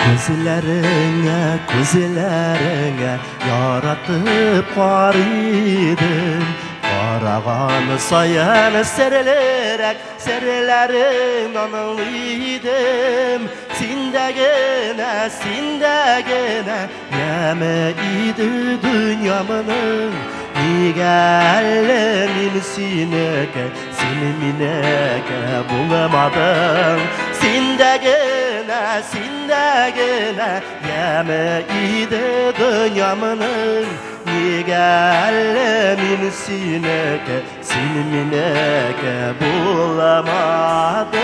Gözlerine yaratıp var idim. Karağanı sayan serilerek serilerin anılıydım. Sindegine yeme idi dünyamının. Nigellenin sineke bulamadım. Sindegine yeme idi dünyamının. Nigellenin sineke bulamadım.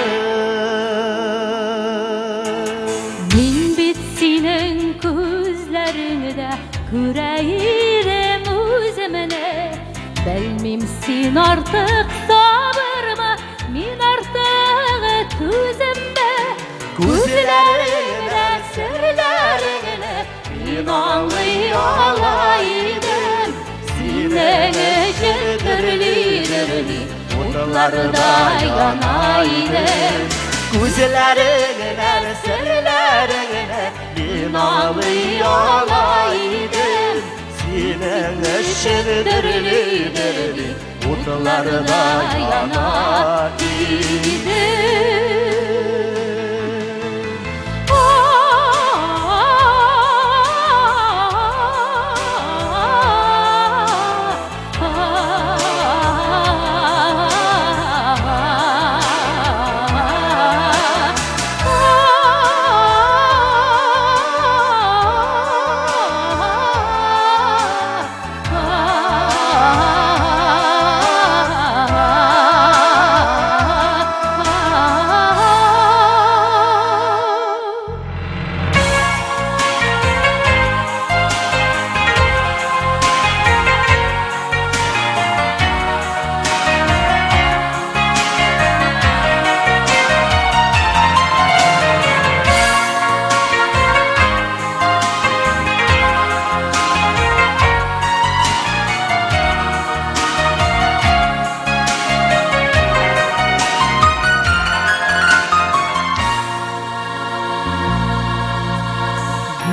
Min bitsinin gözlerinde küreğirim özümene. Belmimsin artık sabırma, min artık tüzümde. Gözlerine, sırlarına min ağlayaydım. Sinene şekirli mutlarda yanaydım. Gözlerine, sırlarına min ağlayaydım. Sinene şekirli mutlarda yanaydım.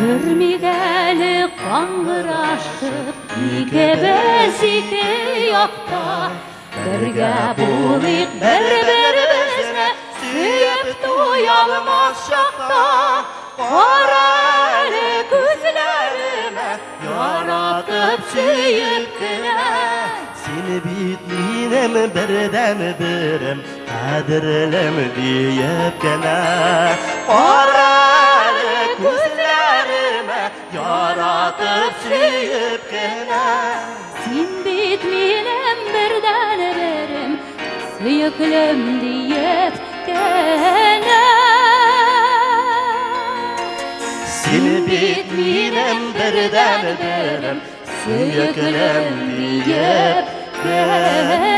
Görmegeli qangıraşıp ikimiz iki yoqda. Birge bulayık bir-birimizni suyup to'yolmas şoqda. Qarali ko'zlarime yaratıp suyupgina. Seni bitmeyinem birden birim qadrlim deyipgina. Qarali ko'zlarime yaratıp suyupgina. Sen bitmeyelim birden birim suyuklim deyipgina. Seni bitmeyinem birden birim suyuklim deyipgina.